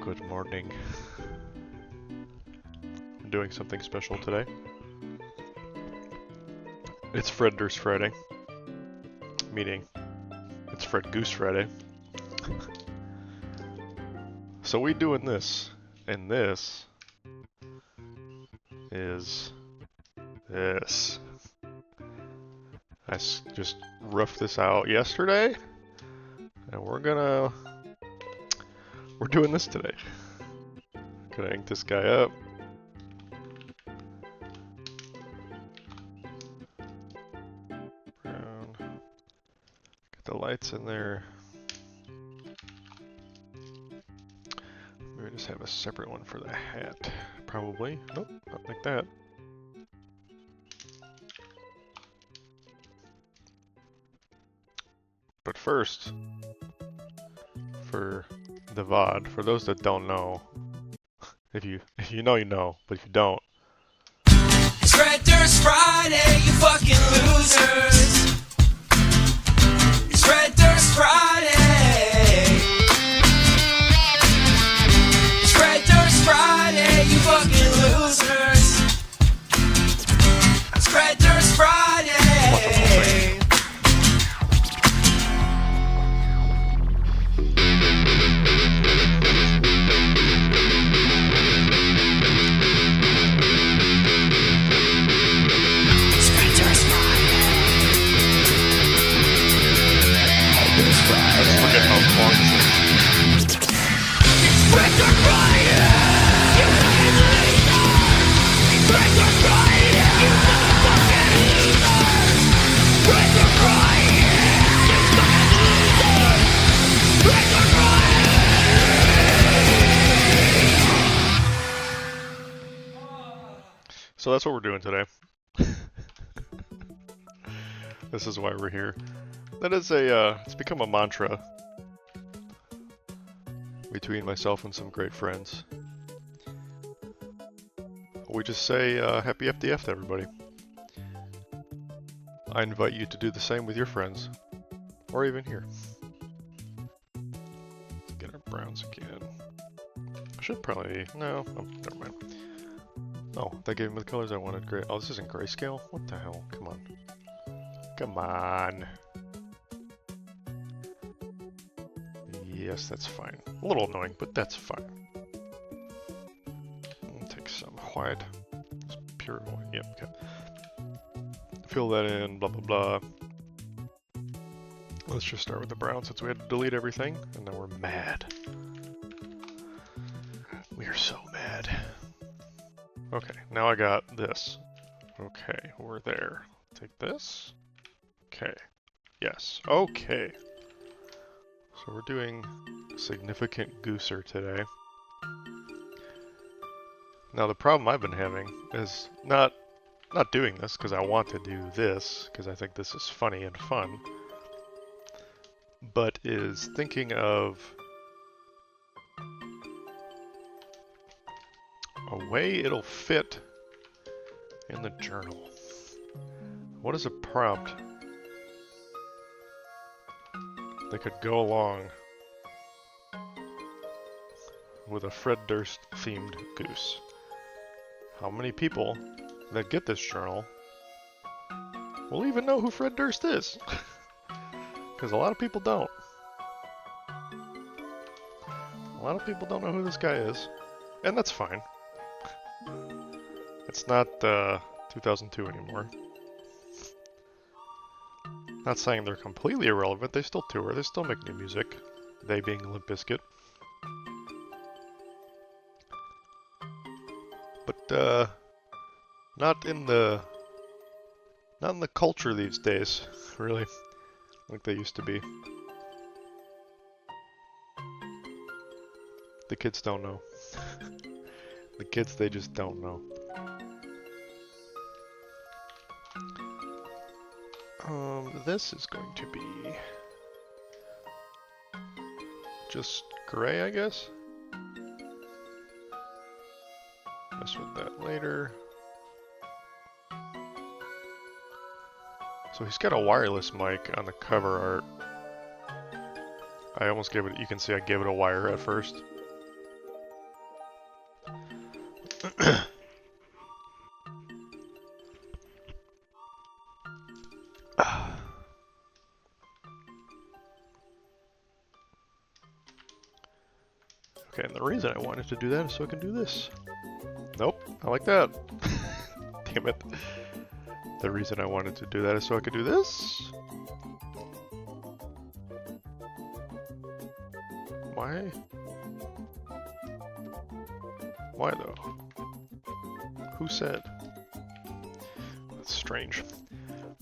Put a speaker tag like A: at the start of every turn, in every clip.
A: Good morning. I'm doing something special today. It's FRED Durst Friday, meaning it's FRED Goose Friday. So we doing this, and this is this. I just roughed this out yesterday, and we're doing this today. Gonna ink this guy up. Brown. Get the lights in there. Maybe just have a separate one for the hat. Probably. Nope, not like that. But first, for the VOD, for those that don't know, if you know, you know, but if you don't.
B: It's FRED Durst Friday, you fucking losers. It's FRED Durst Friday. It's FRED Durst Friday, you fucking losers. It's FRED Durst Friday.
A: So that's what we're doing today. This is why we're here. That is it's become a mantra between myself and some great friends. We just say happy FDF to everybody. I invite you to do the same with your friends, or even here. Let's get our browns again. I should probably, no, oh, never mind. Oh, that gave me the colors I wanted. Great. Oh, this isn't grayscale? What the hell? Come on. Come on. Yes, that's fine. A little annoying, but that's fine. I'll take some white. It's pure white. Yep, okay. Fill that in, blah, blah, blah. Let's just start with the brown since we had to delete everything, and now we're mad. We are so mad. Okay, now I got this. Okay, we're there. Take this. Okay. Yes. Okay. So we're doing Significant Gooser today. Now the problem I've been having is not doing this because I want to do this because I think this is funny and fun, but is thinking of a way it'll fit in the journal. What is a prompt that could go along with a FRED Durst themed goose? How many people that get this journal will even know who FRED Durst is? Because a lot of people don't. A lot of people don't know who this guy is, and that's fine. It's not 2002 anymore. Not saying they're completely irrelevant, they still tour, they still make new music. They being Limp Bizkit. But not in the culture these days, really, like they used to be. The kids don't know. The kids, they just don't know. This is going to be just gray, I guess. Mess with that later. So he's got a wireless mic on the cover art. I almost gave it, you can see I gave it a wire at first. Okay, and the reason I wanted to do that is so I can do this. Nope, I like that. Damn it. The reason I wanted to do that is so I could do this. Why? Why though? Who said? That's strange. I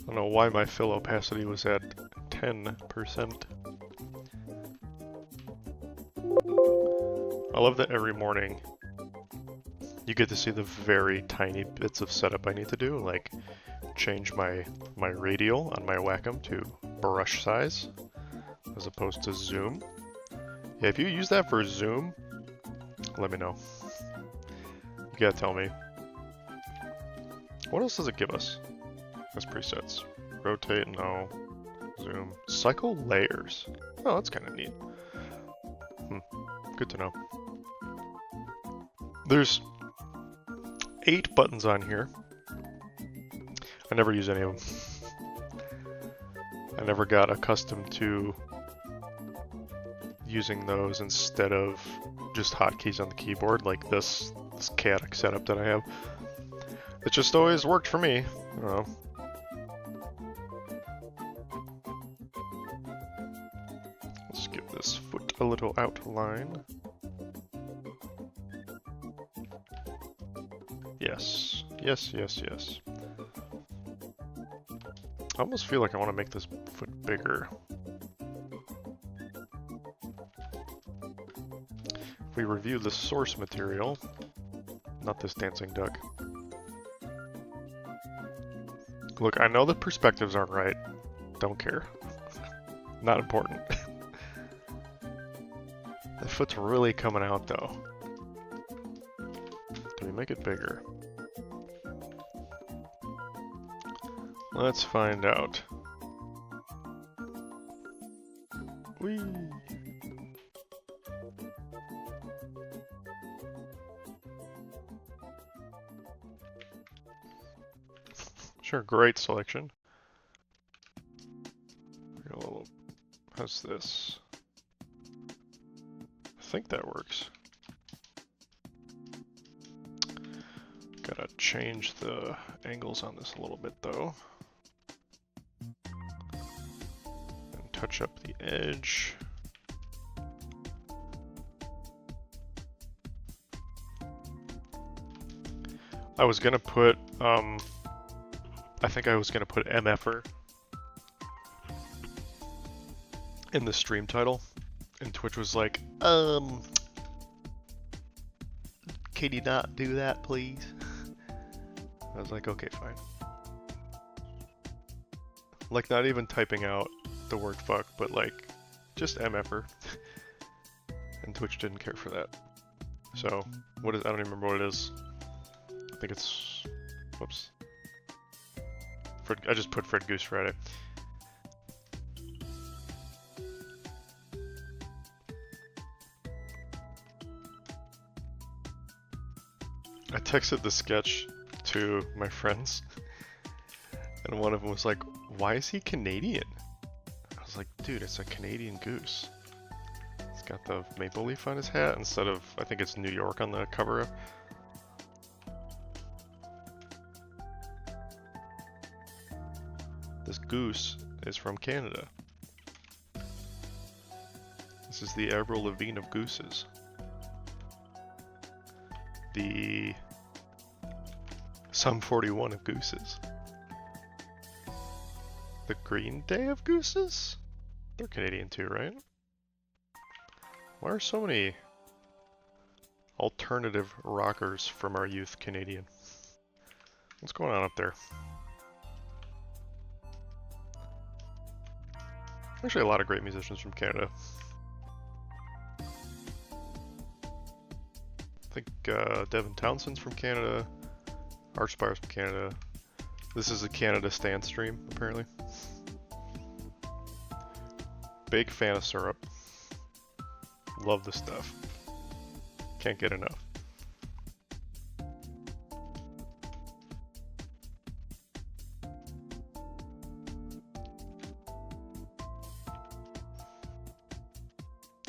A: don't know why my fill opacity was at 10%. I love that every morning you get to see the very tiny bits of setup I need to do, like change my radial on my Wacom to brush size as opposed to zoom. Yeah, if you use that for zoom, let me know. You gotta tell me. What else does it give us as presets? Rotate, no. Zoom. Cycle layers. Oh, that's kind of neat. Good to know. There's 8 buttons on here. I never use any of them. I never got accustomed to using those instead of just hotkeys on the keyboard, like this chaotic setup that I have. It just always worked for me. I don't know. Let's give this foot a little outline. Yes. Yes, yes, yes. I almost feel like I want to make this foot bigger. If we review the source material, not this dancing duck. Look, I know the perspectives aren't right. Don't care. Not important. The foot's really coming out though. Do we make it bigger? Let's find out. Whee! Sure, great selection. A little, how's this? I think that works. Gotta change the angles on this a little bit though. And touch up the edge. I was gonna put, I think I was gonna put MFer in the stream title, and Twitch was like, can you not do that, please? I was like, okay, fine. Like, not even typing out the word fuck, but like, just MFer. And Twitch didn't care for that. So, what is, I don't even remember what it is. I think it's, whoops. I just put Fred Goose Friday. I texted the sketch to my friends, and one of them was like, why is he Canadian? I was like, dude, it's a Canadian goose. He's got the maple leaf on his hat instead of, I think it's New York on the cover. This goose is from Canada. This is the Avril Lavigne of gooses. The Sum 41 of gooses. The Green Day of gooses? They're Canadian too, right? Why are so many alternative rockers from our youth Canadian? What's going on up there? Actually, a lot of great musicians from Canada. I think Devin Townsend's from Canada, Archspire's from Canada. This is a Canada Stan stream, apparently. Big fan of syrup. Love the stuff. Can't get enough.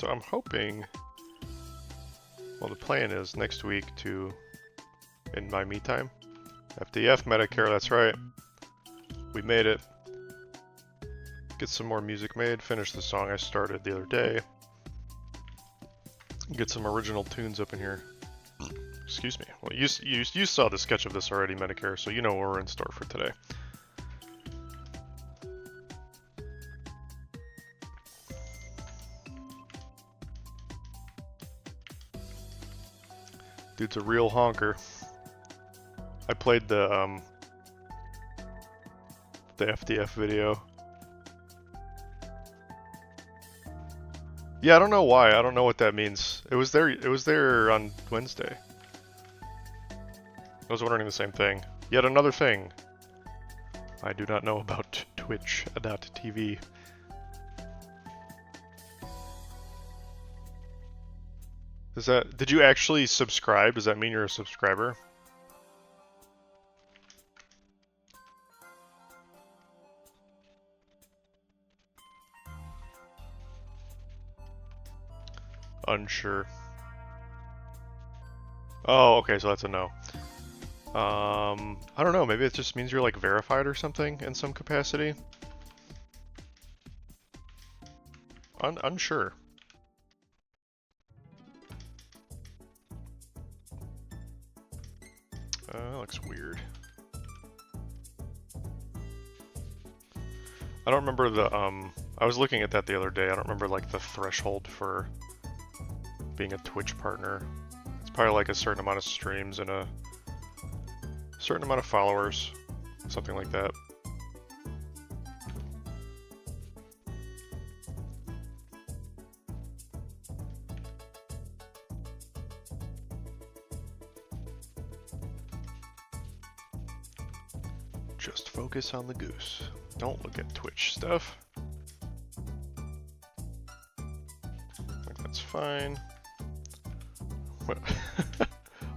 A: So I'm hoping, well, the plan is next week to, in my me time, FDF Medicare, that's right. We made it. Get some more music made, finish the song I started the other day. Get some original tunes up in here. Excuse me. Well, you saw the sketch of this already, Medicare, so you know what we're in store for today. Dude's a real honker. I played the FDF video. Yeah, I don't know why. I don't know what that means. It was there on Wednesday. I was wondering the same thing. Yet another thing I do not know about Twitch.tv. Did you actually subscribe? Does that mean you're a subscriber? Unsure. Oh, okay, so that's a no. I don't know, maybe it just means you're like verified or something in some capacity. Unsure. That looks weird. I don't remember the, I was looking at that the other day. I don't remember like the threshold for being a Twitch partner. It's probably like a certain amount of streams and a certain amount of followers, something like that. Just focus on the goose. Don't look at Twitch stuff. I think that's fine.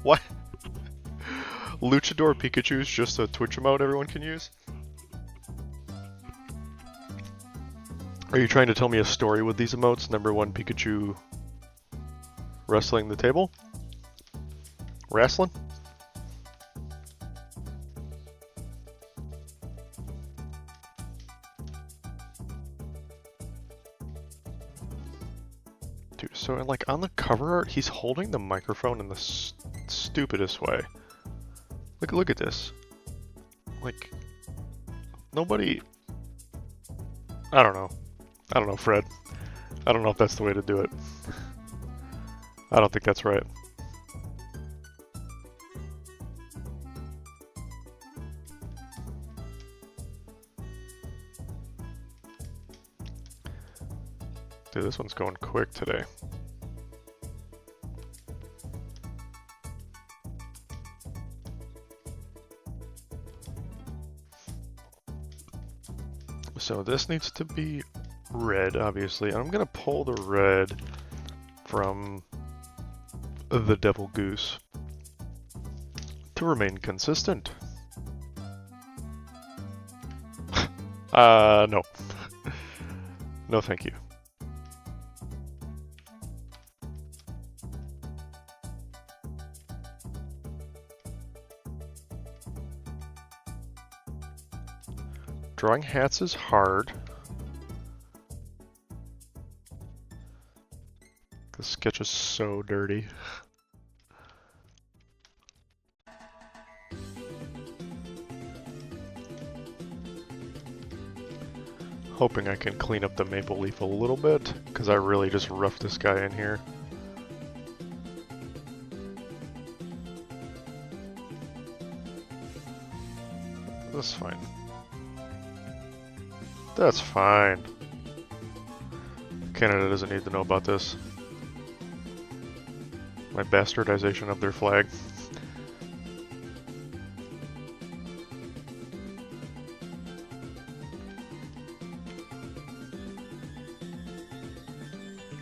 A: What? Luchador Pikachu is just a Twitch emote everyone can use? Are you trying to tell me a story with these emotes? Number one, Pikachu wrestling the table? Wrestling? Dude, so like on the cover art, he's holding the microphone in the stupidest way. Look at this. Like, nobody... I don't know, Fred. I don't know if that's the way to do it. I don't think that's right. Dude, this one's going quick today. So this needs to be red, obviously. I'm gonna pull the red from the Devil Goose to remain consistent. No. No, thank you. Drawing hats is hard. The sketch is so dirty. Hoping I can clean up the maple leaf a little bit, because I really just roughed this guy in here. That's fine. That's fine. Canada doesn't need to know about this. My bastardization of their flag.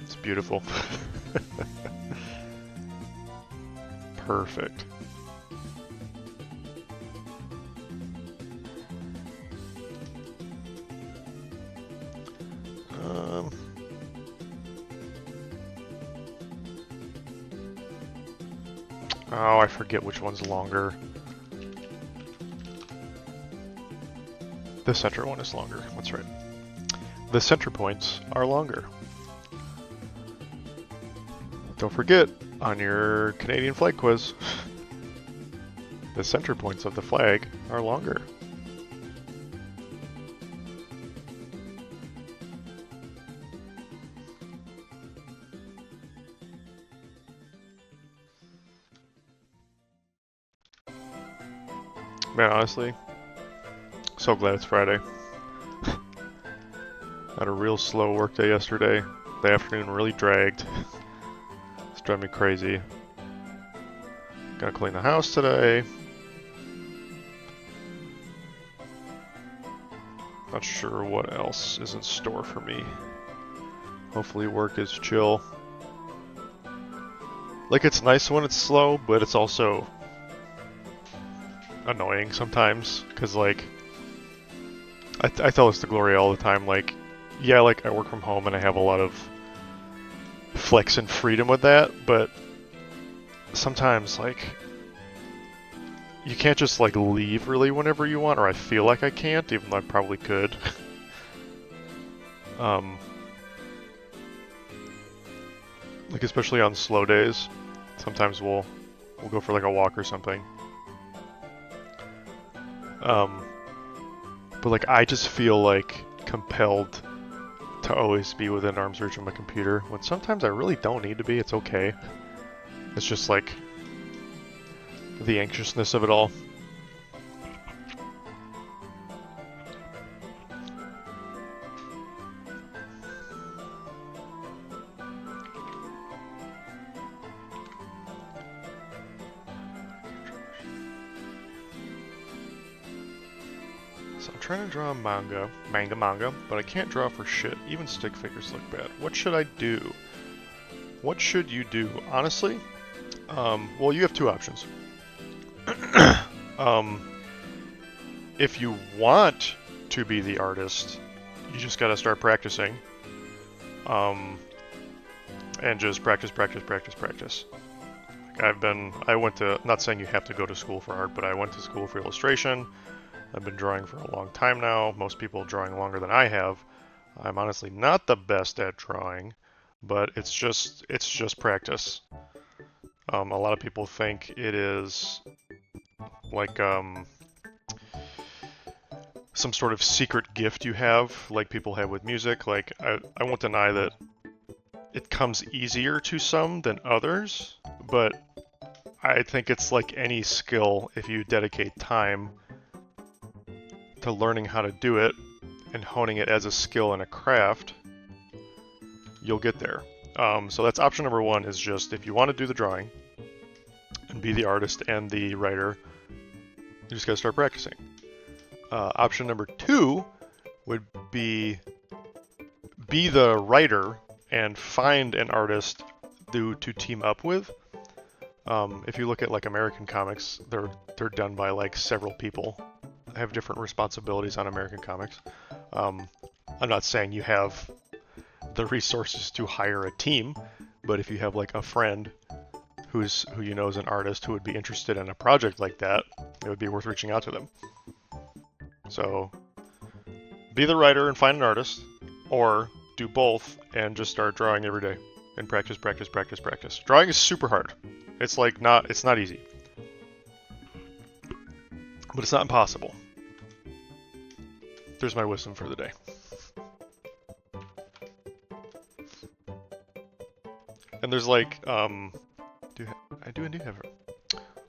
A: It's beautiful. Perfect. Oh, I forget which one's longer. The center one is longer, that's right. The center points are longer. Don't forget, on your Canadian flag quiz, the center points of the flag are longer. Man, honestly, so glad it's Friday. Had a real slow work day yesterday. The afternoon really dragged. It's driving me crazy. Gotta clean the house today. Not sure what else is in store for me. Hopefully work is chill. Like, it's nice when it's slow, but it's also annoying sometimes, because like I tell this to Gloria all the time, like, yeah, like I work from home and I have a lot of flex and freedom with that, but sometimes like you can't just like leave really whenever you want, or I feel like I can't, even though I probably could. Like especially on slow days, sometimes we'll go for like a walk or something. But like I just feel like compelled to always be within arm's reach of my computer, when sometimes I really don't need to be. It's okay. It's just like the anxiousness of it all. So I'm trying to draw a manga, but I can't draw for shit. Even stick figures look bad. What should I do? What should you do? Honestly, well, you have two options. If you want to be the artist, you just gotta start practicing. And just practice. Like I went to, not saying you have to go to school for art, but I went to school for illustration. I've been drawing for a long time now. Most people drawing longer than I have. I'm honestly not the best at drawing, but it's just practice. A lot of people think it is like some sort of secret gift you have, like people have with music. Like I won't deny that it comes easier to some than others, but I think it's like any skill. If you dedicate time to learning how to do it and honing it as a skill and a craft, you'll get there. So that's option number one, is just if you want to do the drawing and be the artist and the writer, you just gotta start practicing. Option number two would be the writer and find an artist to team up with. If you look at like American comics, they're done by like several people. Have different responsibilities on American comics. I'm not saying you have the resources to hire a team, but if you have like a friend who you know is an artist who would be interested in a project like that, it would be worth reaching out to them. So be the writer and find an artist, or do both and just start drawing every day and practice. Drawing is super hard. It's like it's not easy, but it's not impossible. There's my wisdom for the day. And there's like, I do have it.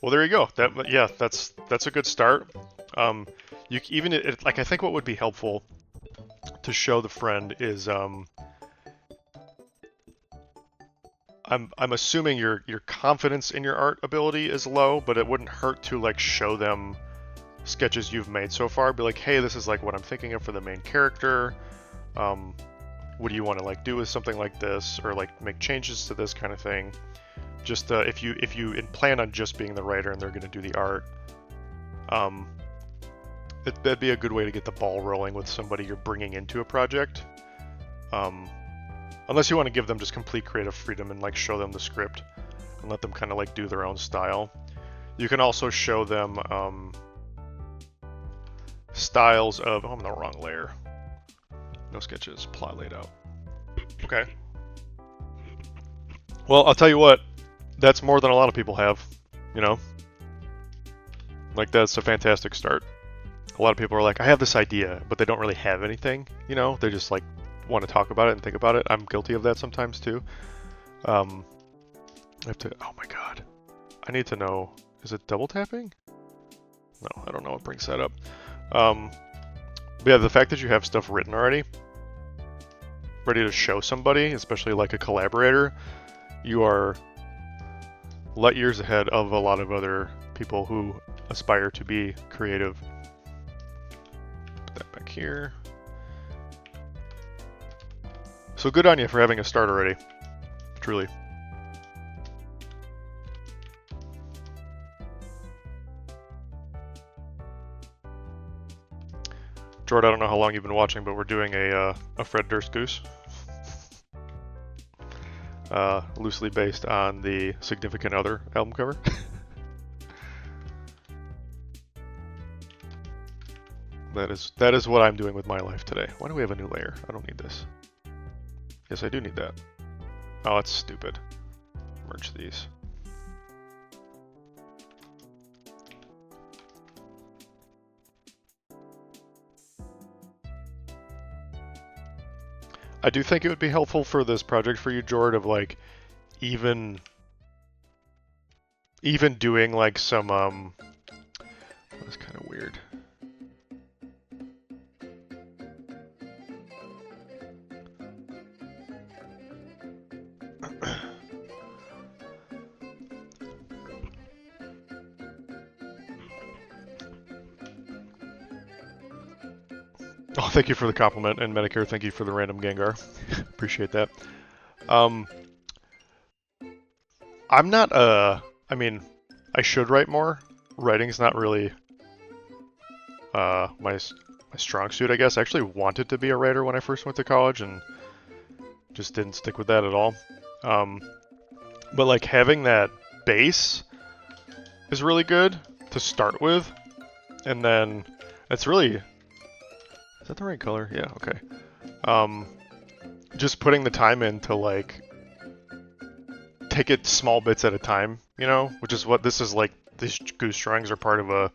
A: Well, there you go. That's a good start. You even like, I think what would be helpful to show the friend is, I'm assuming your confidence in your art ability is low, but it wouldn't hurt to like show them sketches you've made so far. Be like, hey, this is like what I'm thinking of for the main character. What do you want to like do with something like this, or like make changes to this kind of thing? Just if you plan on just being the writer and they're going to do the art, that'd be a good way to get the ball rolling with somebody you're bringing into a project. Unless you want to give them just complete creative freedom and like show them the script. and let them kind of like do their own style. You can also show them styles of, oh, I'm in the wrong layer. No sketches, plot laid out. Okay. Well, I'll tell you what, that's more than a lot of people have, you know? Like, that's a fantastic start. A lot of people are like, I have this idea, but they don't really have anything, you know? They just like want to talk about it and think about it. I'm guilty of that sometimes too. I have to, oh my god. I need to know, is it double tapping? No, I don't know what brings that up. But yeah, the fact that you have stuff written already, ready to show somebody, especially like a collaborator, you are light years ahead of a lot of other people who aspire to be creative. Put that back here. So good on you for having a start already, truly. Jordan, I don't know how long you've been watching, but we're doing a FRED Goose Durst. Loosely based on the Significant Other album cover. That is what I'm doing with my life today. Why do we have a new layer? I don't need this. Yes, I do need that. Oh, that's stupid. Merge these. I do think it would be helpful for this project for you, Jord, of like even doing like some that's kind of weird. Oh, thank you for the compliment, and Medicare, thank you for the random Gengar. Appreciate that. I'm not, I mean, I should write more. Writing's not really my strong suit, I guess. I actually wanted to be a writer when I first went to college, and just didn't stick with that at all. But like having that base is really good to start with, and then it's really... Is that the right color? Yeah, okay. Just putting the time in to like take it small bits at a time, you know, which is what this is like. These goose drawings are part of a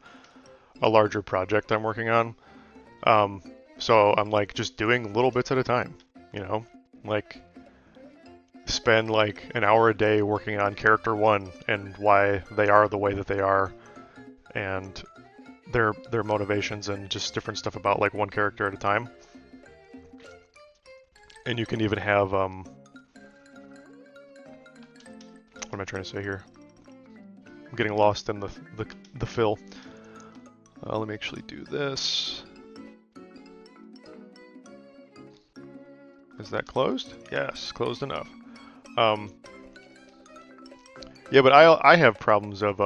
A: larger project I'm working on. So I'm like just doing little bits at a time, you know, like spend like an hour a day working on character 1 and why they are the way that they are, and their motivations, and just different stuff about like one character at a time. And you can even have what am I trying to say here? I'm getting lost in the fill. Let me actually do this. Is that closed? Yes, closed enough. Yeah, but I have problems of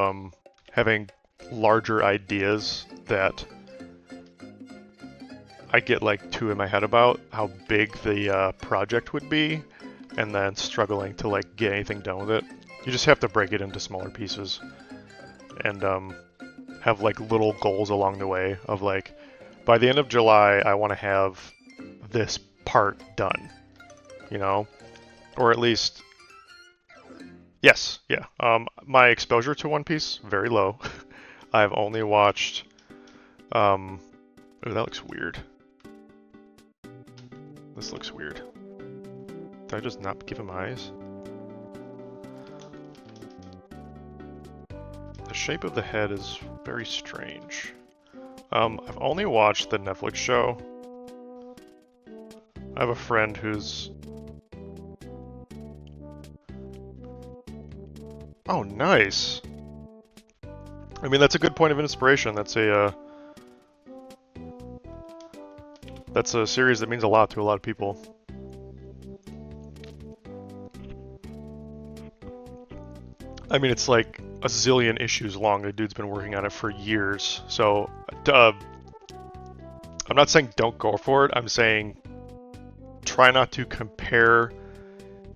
A: having larger ideas that I get like too in my head about how big the project would be, and then struggling to like get anything done with it. You just have to break it into smaller pieces, and have like little goals along the way of like, by the end of July I want to have this part done, you know, or at least, yes, yeah. My exposure to One Piece, very low. I've only watched, oh, that looks weird. This looks weird. Did I just not give him eyes? The shape of the head is very strange. I've only watched the Netflix show. I have a friend who's... Oh, nice! I mean, that's a good point of inspiration. That's a series that means a lot to a lot of people. I mean, it's like a zillion issues long. The dude's been working on it for years. So, I'm not saying don't go for it. I'm saying try not to compare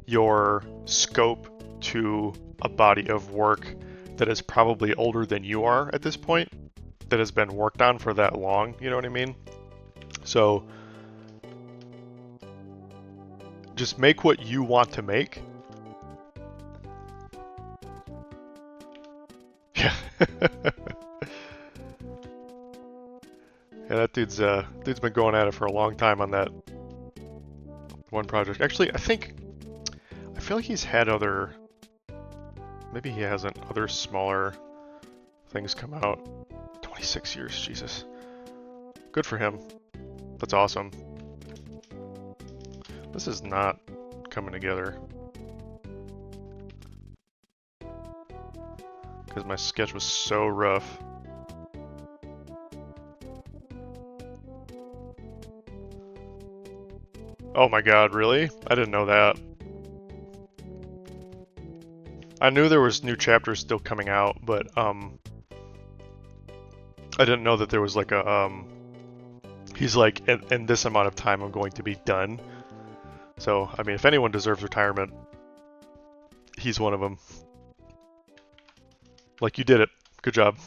A: your scope to a body of work that is probably older than you are at this point, that has been worked on for that long, you know what I mean? So just make what you want to make. Yeah. Yeah, that dude's been going at it for a long time on that one project. Actually, I feel like he's had other, maybe he hasn't, other smaller things come out. 26 years, Jesus. Good for him. That's awesome. This is not coming together. Because my sketch was so rough. Oh my god, really? I didn't know that. I knew there was new chapters still coming out, but I didn't know that there was like a he's like, in this amount of time I'm going to be done. So, I mean, if anyone deserves retirement, he's one of them. Like, you did it. Good job.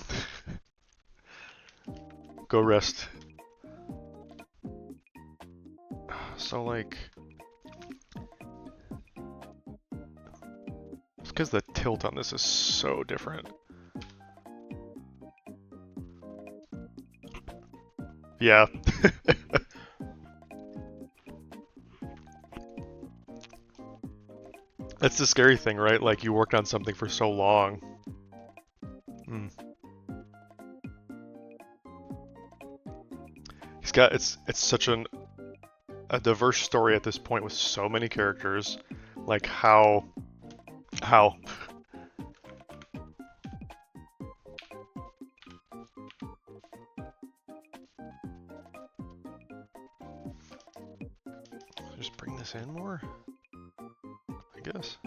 A: Go rest. So, like, it's because the tilt on this is so different. Yeah. That's the scary thing, right? Like, you worked on something for so long. He's got, it's such a diverse story at this point with so many characters. Like, how? Just bring this in more? I guess.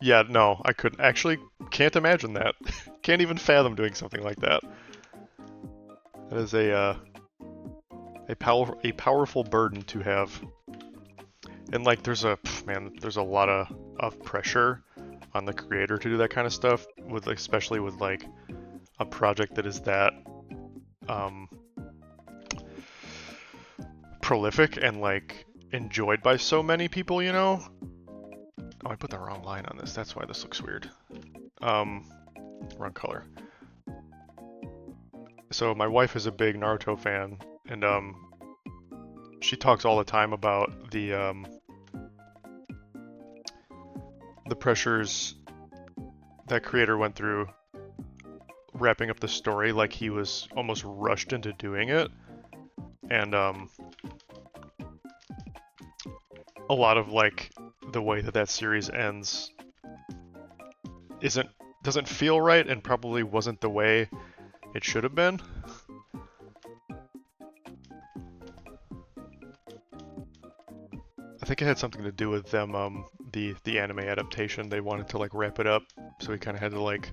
A: Yeah, no, I couldn't. Actually, can't imagine that. Can't even fathom doing something like that. That is a powerful burden to have. And like, there's a lot of pressure on the creator to do that kind of stuff, with especially with like a project that is that prolific and like enjoyed by so many people, you know? Oh, I put the wrong line on this. That's why this looks weird. Wrong color. So my wife is a big Naruto fan, and she talks all the time about the pressures that creator went through wrapping up the story. Like, he was almost rushed into doing it, and a lot of like the way that series ends doesn't feel right, and probably wasn't the way it should have been. I think it had something to do with them, the anime adaptation. They wanted to like wrap it up, so we kind of had to like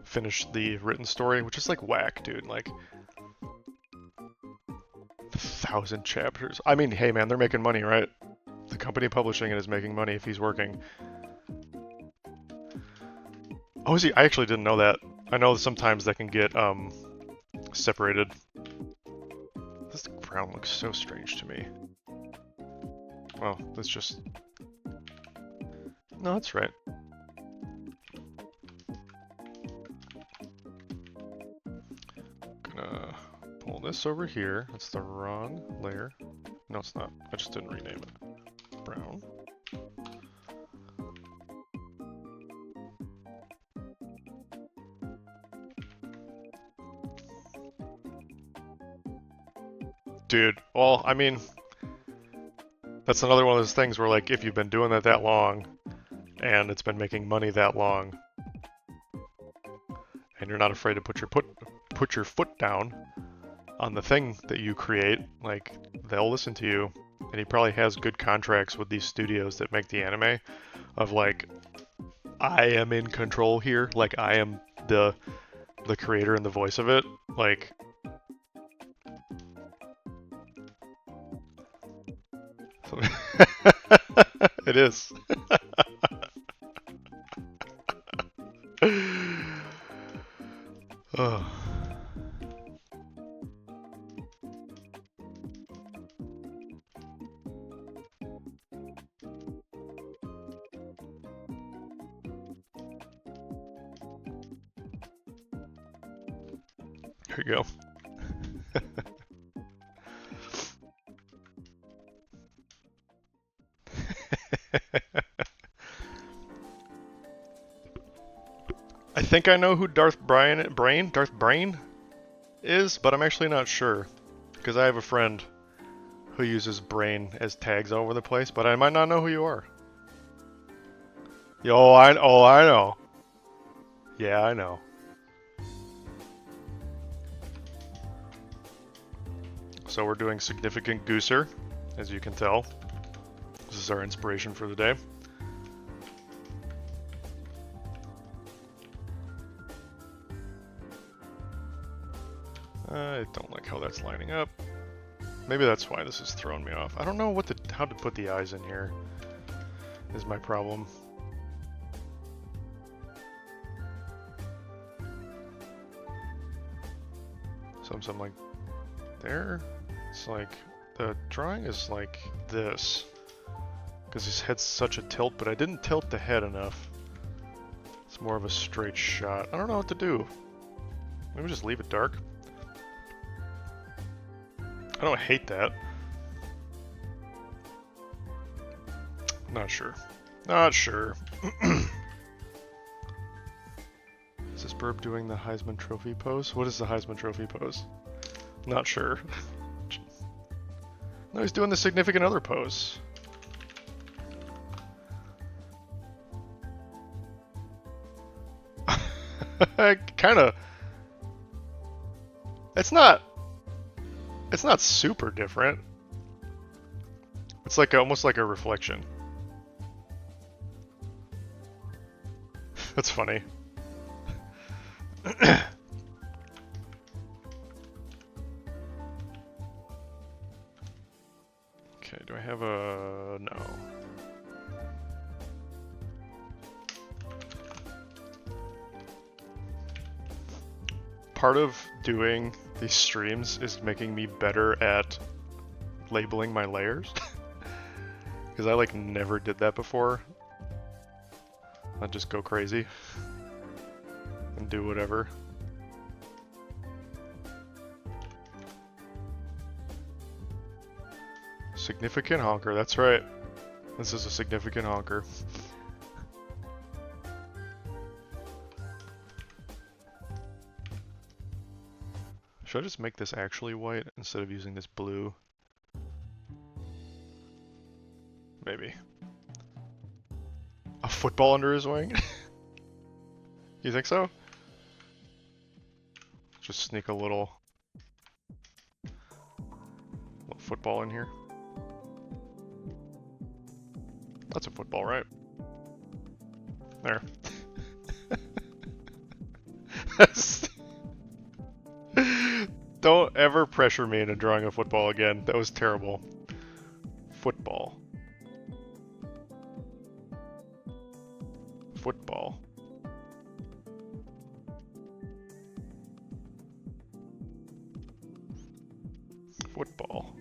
A: finish the written story, which is like whack, dude. Like 1,000 chapters. I mean, hey man, they're making money, right? The company publishing it is making money if he's working. Oh, is he? I actually didn't know that. I know sometimes that can get separated. This ground looks so strange to me. Well, that's just... No, that's right. Gonna pull this over here. That's the wrong layer. No, it's not. I just didn't rename it. Brown. Dude, well, I mean, that's another one of those things where, like, if you've been doing that long, and it's been making money that long, and you're not afraid to put your foot down on the thing that you create, like, they'll listen to you. And he probably has good contracts with these studios that make the anime, of like, I am in control here. Like I am the creator and the voice of it. Like it is. Oh. Here you go. I think I know who Darth Brain is, but I'm actually not sure. Because I have a friend who uses Brain as tags all over the place, but I might not know who you are. I know. Yeah, I know. So we're doing Significant Gooser, as you can tell. This is our inspiration for the day. I don't like how that's lining up. Maybe that's why this is throwing me off. I don't know how to put the eyes in here, is my problem. Something like there. It's like the drawing is like this because his head's such a tilt, but I didn't tilt the head enough. It's more of a straight shot. I don't know what to do. Maybe just leave it dark. I don't hate that. Not sure. Not sure. Is this burb doing the Heisman Trophy pose? What is the Heisman Trophy pose? Not sure. No, he's doing the significant other pose. Kinda. It's not super different. It's like almost like a reflection. That's funny. Okay, do I have a... no. Part of doing these streams is making me better at labeling my layers. Because I like never did that before. I'd just go crazy and do whatever. Significant honker, that's right. This is a significant honker. Should I just make this actually white instead of using this blue? Maybe. A football under his wing? You think so? Just sneak a little football in here. That's a football, right? There. Don't ever pressure me into drawing a football again. That was terrible. Football. Football. Football.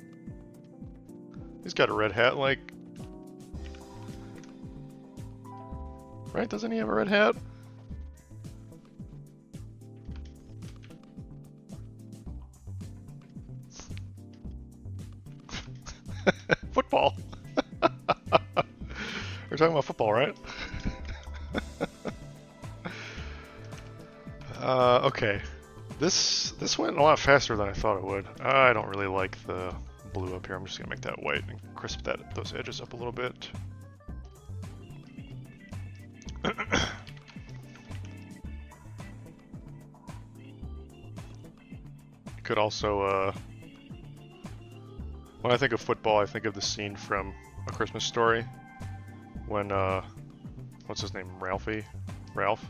A: He's got a red hat, like... right? Doesn't he have a red hat? Football. We're talking about football, right? Okay. This went a lot faster than I thought it would. I don't really like the blue up here. I'm just gonna make that white and crisp those edges up a little bit. Could also, when I think of football, I think of the scene from A Christmas Story when What's his name? Ralphie? Ralph?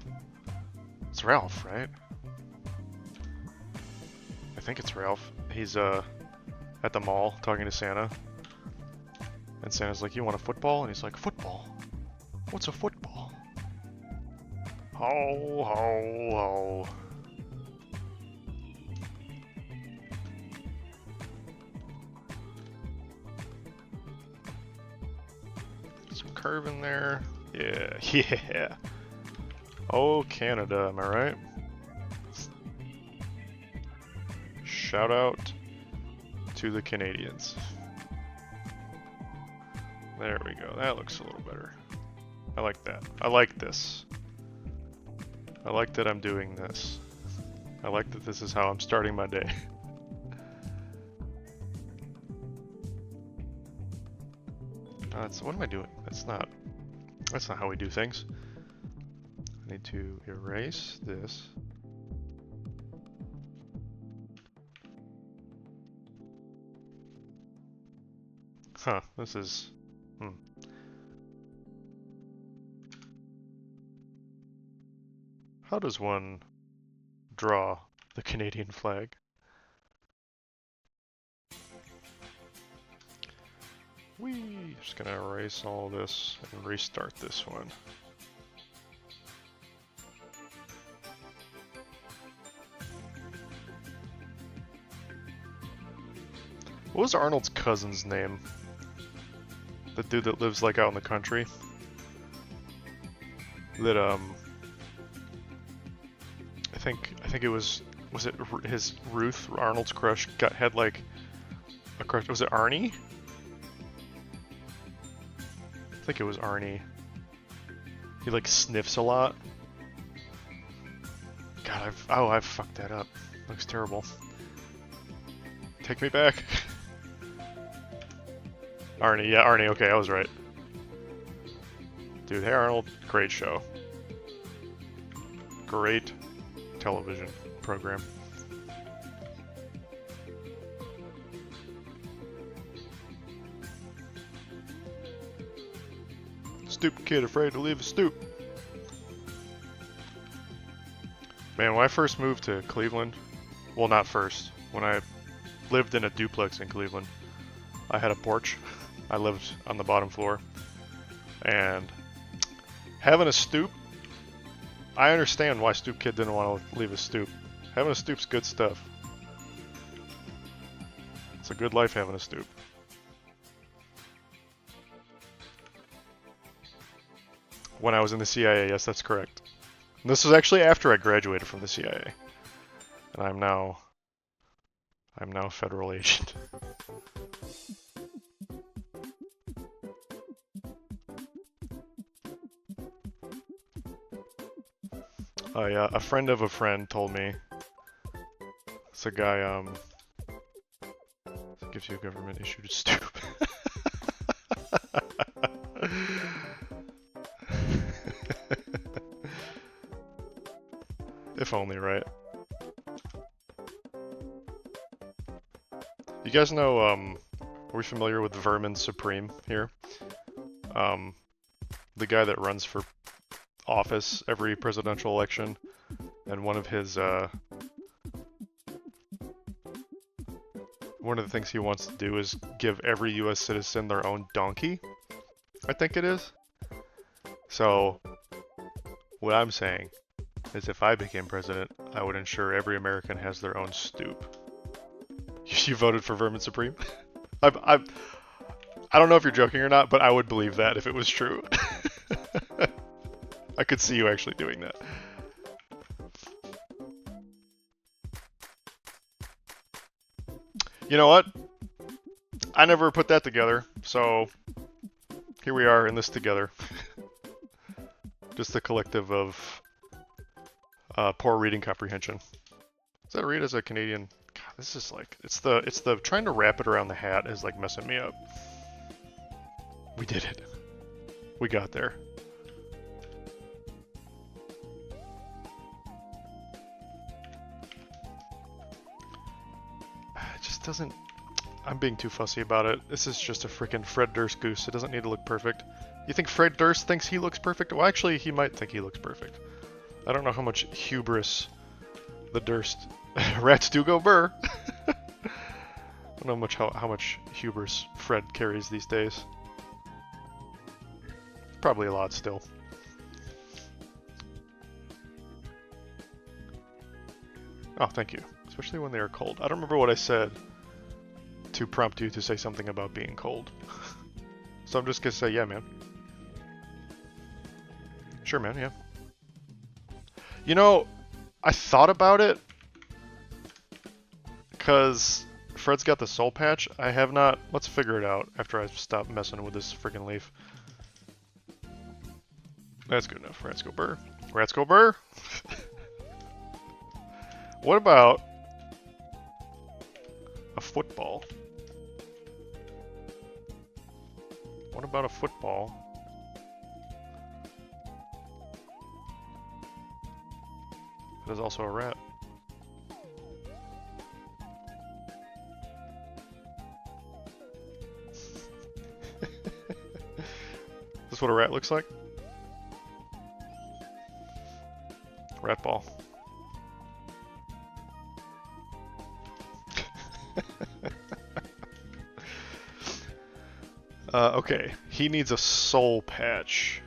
A: It's Ralph, right? I think it's Ralph. He's at the mall talking to Santa. And Santa's like, you want a football? And he's like, football? What's a football? Ho, ho, ho. Some curve in there. Yeah, yeah. Oh, Canada, am I right? Shout out to the Canadians. There we go. That looks a little better. I like that. I like this. I like that I'm doing this. I like that this is how I'm starting my day. What am I doing? That's not how we do things. I need to erase this. Huh, this is... How does one draw the Canadian flag? Just gonna erase all this and restart this one. What was Arnold's cousin's name? The dude that lives like out in the country? That I think it was it his Ruth, Arnold's crush, had like a crush. Was it Arnie? I think it was Arnie. He like sniffs a lot. God, I've fucked that up. Looks terrible. Take me back. Arnie, yeah, Arnie, okay, I was right. Dude, Hey Arnold, great show. Great television program. Stupid kid afraid to leave a stoop. Man, when I first moved to Cleveland, well, not first, when I lived in a duplex in Cleveland, I had a porch. I lived on the bottom floor. And having a stoop, I understand why Stoop Kid didn't want to leave a stoop. Having a stoop's good stuff. It's a good life having a stoop. When I was in the CIA, yes, that's correct. And this was actually after I graduated from the CIA. And I'm now a federal agent. A friend of a friend told me, it's a guy, gives you a government issued stoop. If only, right? You guys know, are we familiar with Vermin Supreme here? The guy that runs for office every presidential election, and one of the things he wants to do is give every US citizen their own donkey, I think it is. So, what I'm saying is if I became president, I would ensure every American has their own stoop. You voted for Vermin Supreme? I don't know if you're joking or not, but I would believe that if it was true. I could see you actually doing that. You know what? I never put that together, so here we are in this together. Just the collective of poor reading comprehension. Does that read as a Canadian? God, this is like, it's the trying to wrap it around the hat is like messing me up. We did it. We got there. It just doesn't... I'm being too fussy about it. This is just a freaking Fred Durst goose. It doesn't need to look perfect. You think Fred Durst thinks he looks perfect? Well, actually, he might think he looks perfect. I don't know how much hubris the Durst rats do go burr. I don't know how much hubris Fred carries these days. Probably a lot still. Oh, thank you. Especially when they are cold. I don't remember what I said to prompt you to say something about being cold. So I'm just gonna say, yeah, man. Sure, man, yeah. You know, I thought about it, because Fred's got the soul patch. I have not... Let's figure it out after I stop messing with this freaking leaf. That's good enough. Rats go burr. Rats go burr! What about a football? What about a football? That is also a rat. Is this what a rat looks like? Rat ball. Okay, he needs a soul patch.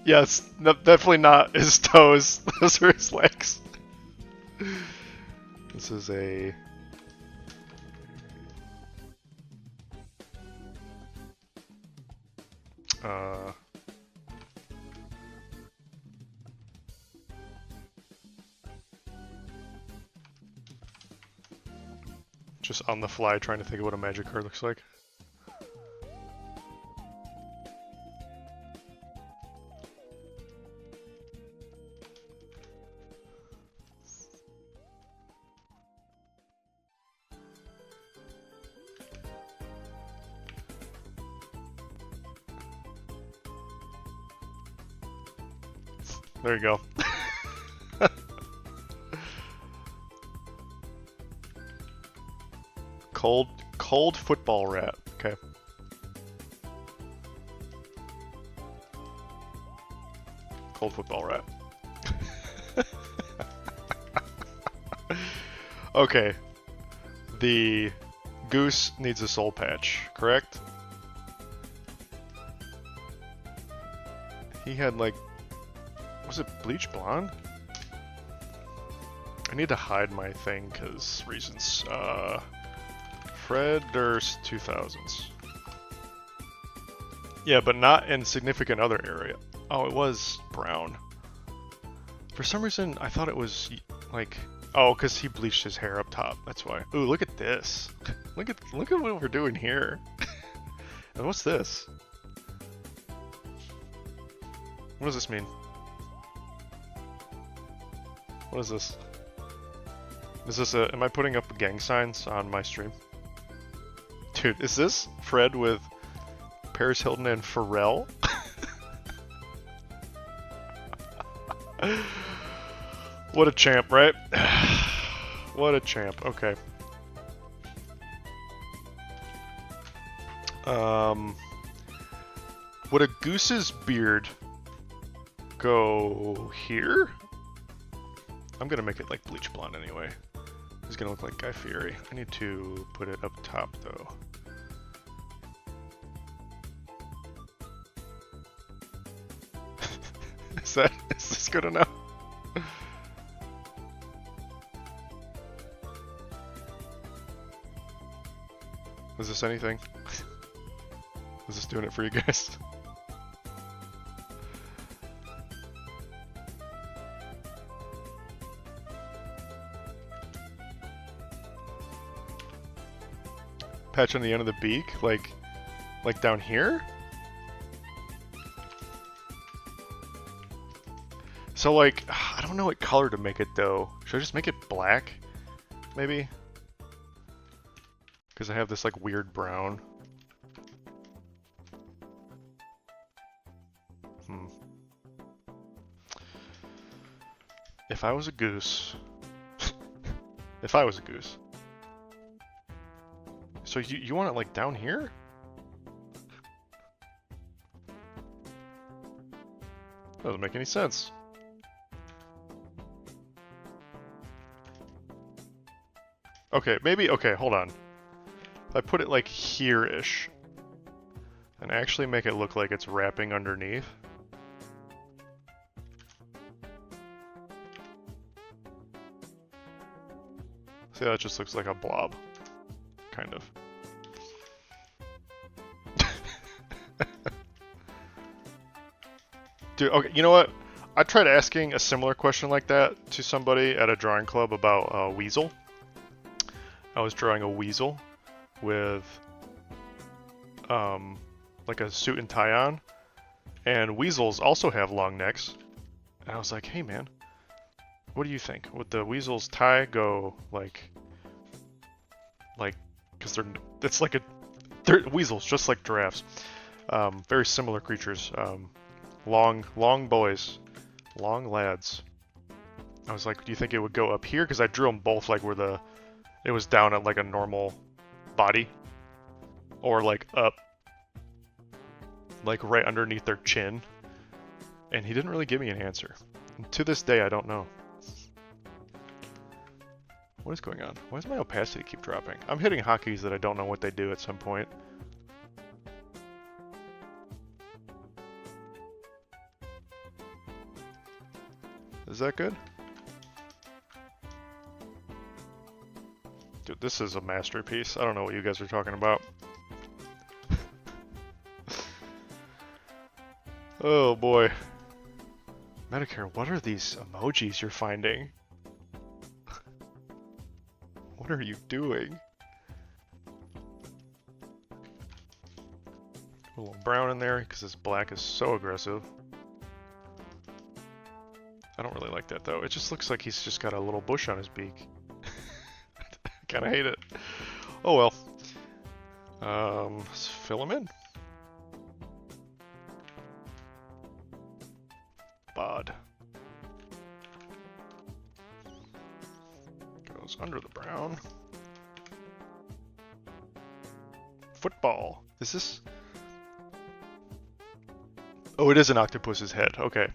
A: Yes, no, definitely not his toes. Those are his legs. This is a... Just on the fly trying to think of what a magic card looks like. There you go. Cold football rat. Okay. Cold football rat. Okay. The goose needs a soul patch, correct? He had like... Was it bleach blonde? I need to hide my thing because reasons. Fred Durst 2000s. Yeah, but not in significant other area. Oh, it was brown. For some reason, I thought it was like... Oh, because he bleached his hair up top. That's why. Ooh, look at this. look at what we're doing here. And what's this? What does this mean? What is this? Is this a... Am I putting up gang signs on my stream? Dude, is this Fred with Paris Hilton and Pharrell? What a champ, right? What a champ. Okay. Would a goose's beard go here? I'm gonna make it like bleach blonde anyway. He's gonna look like Guy Fieri. I need to put it up top though. Is this good enough? Is this anything? Is this doing it for you guys? Patch on the end of the beak, like down here? So like, I don't know what color to make it though. Should I just make it black? Maybe? Because I have this like weird brown. If I was a goose... If I was a goose... So you want it like down here? Doesn't make any sense. Okay, maybe, okay, hold on. If I put it like here-ish, and actually make it look like it's wrapping underneath. See, that just looks like a blob, kind of. Dude, okay, you know what? I tried asking a similar question like that to somebody at a drawing club about a weasel. I was drawing a weasel with like a suit and tie on, and weasels also have long necks. And I was like, hey man, what do you think? Would the weasel's tie go like, because they're weasels, just like giraffes. Very similar creatures. Long boys, long lads. I was like, do you think it would go up here? Because I drew them both like where it was down at like a normal body, or like up, like right underneath their chin. And he didn't really give me an answer. And to this day, I don't know. What is going on? Why does my opacity keep dropping? I'm hitting hotkeys that I don't know what they do at some point. Is that good? Dude, this is a masterpiece. I don't know what you guys are talking about. Oh boy. Medicare, what are these emojis you're finding? What are you doing? A little brown in there because this black is so aggressive. I don't really like that though. It just looks like he's just got a little bush on his beak. I kind of hate it. Oh well. Let's fill him in. Bod. Goes under the brown. Football. Is this? Oh, it is an octopus's head. Okay.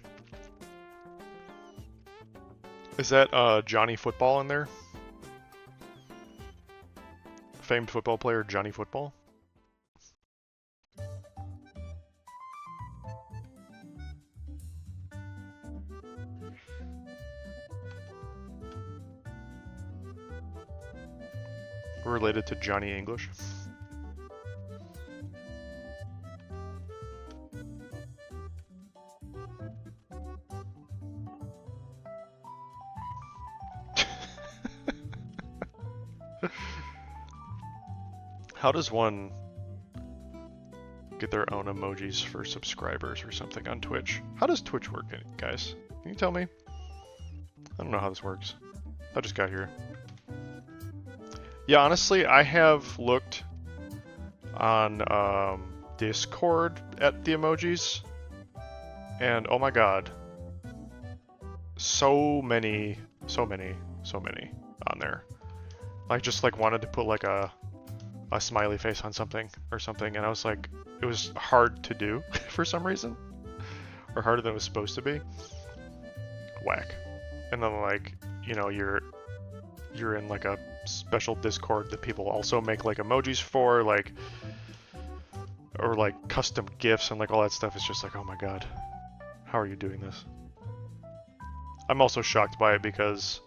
A: Is that Johnny Football in there? Famed football player Johnny Football? Related to Johnny English? How does one get their own emojis for subscribers or something on Twitch? How does Twitch work, guys? Can you tell me? I don't know how this works. I just got here. Yeah, honestly, I have looked on Discord at the emojis, and oh my god, so many on there. I just like wanted to put like a smiley face on something or something, and I was like, it was hard to do for some reason, or harder than it was supposed to be. Whack. And then like, you know, you're in like a special Discord that people also make like emojis for, like, or like custom GIFs and like all that stuff. It's just like, oh my god, how are you doing this? I'm also shocked by it because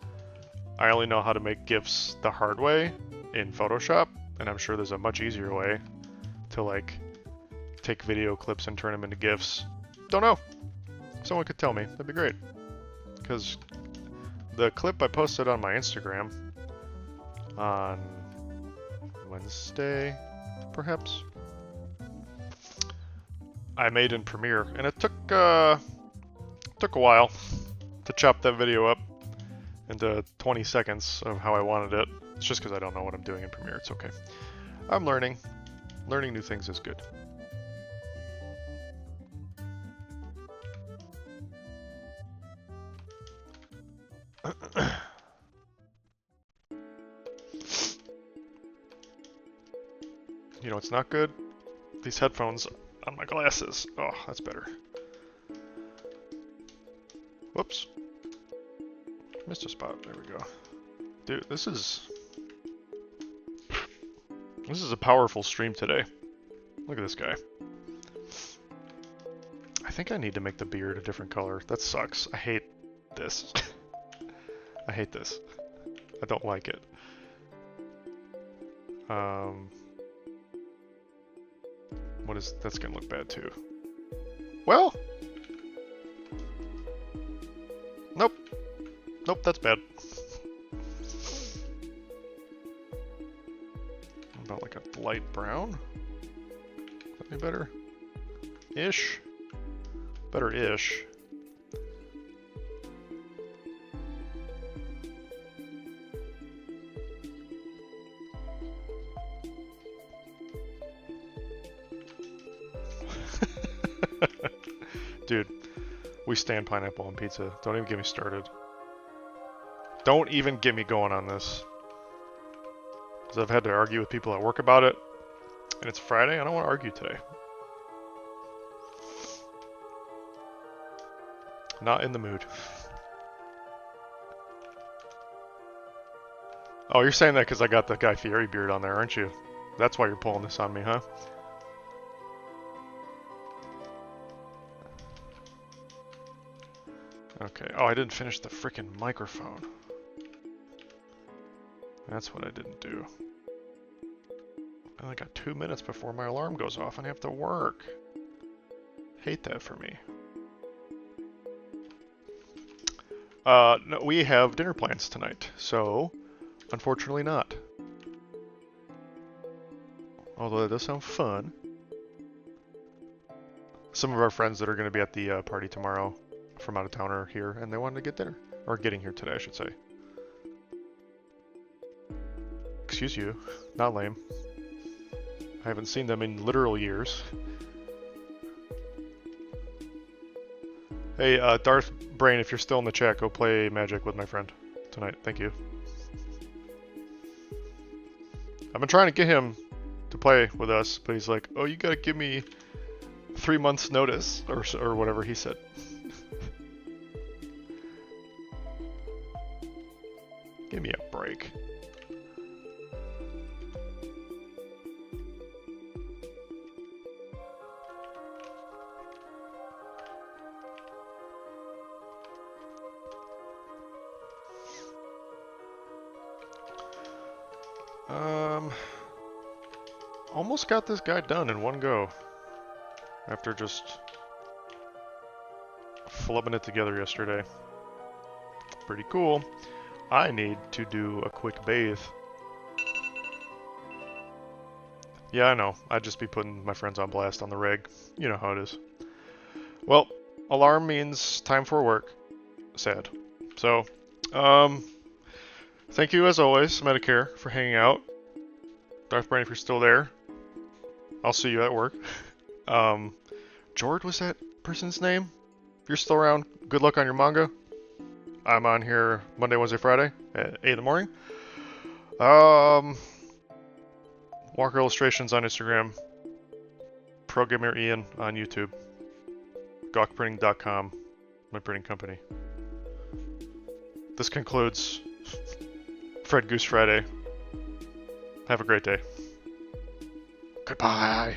A: I only know how to make GIFs the hard way in Photoshop, and I'm sure there's a much easier way to like take video clips and turn them into GIFs. Don't know. Someone could tell me. That'd be great. Because the clip I posted on my Instagram on Wednesday, perhaps, I made in Premiere, and it took a while to chop that video up into 20 seconds of how I wanted it. It's just because I don't know what I'm doing in Premiere. It's okay. I'm learning. Learning new things is good. You know, it's not good. These headphones on my glasses. Oh, that's better. Whoops. Missed a spot. There we go. Dude, this is a powerful stream today. Look at this guy. I think I need to make the beard a different color. That sucks. I hate this. I hate this. I don't like it. What is... That's gonna look bad too. Well... Nope. Nope, that's bad. About like a light brown? Is that any better? Ish? Better-ish. Dude, we stand pineapple on pizza. Don't even get me started. Don't even get me going on this. Because I've had to argue with people at work about it. And it's Friday, I don't want to argue today. Not in the mood. Oh, you're saying that because I got the Guy Fieri beard on there, aren't you? That's why you're pulling this on me, huh? Okay. Oh, I didn't finish the frickin' microphone. That's what I didn't do. I only got 2 minutes before my alarm goes off and I have to work. Hate that for me. No, we have dinner plans tonight, so unfortunately not. Although that does sound fun. Some of our friends that are going to be at the party tomorrow from out of town are here, and they wanted to get dinner. Or getting here today, I should say. Excuse you. Not lame. I haven't seen them in literal years. Hey, Darth Brain, if you're still in the chat, go play Magic with my friend tonight. Thank you. I've been trying to get him to play with us, but he's like, oh, you gotta give me 3 months notice, or whatever he said. Give me a break. Almost got this guy done in one go. After just flubbing it together yesterday. Pretty cool. I need to do a quick bathe. Yeah, I know. I'd just be putting my friends on blast on the reg. You know how it is. Well, alarm means time for work. Sad. So, thank you as always, Medicare, for hanging out. Darth Brain, if you're still there, I'll see you at work. Jord was that person's name? If you're still around, good luck on your manga. I'm on here Monday, Wednesday, Friday at 8 in the morning. Walker Illustrations on Instagram. Pro Gamer Ian on YouTube. Gawkprinting.com, my printing company. This concludes Fred Goose Friday. Have a great day. Goodbye.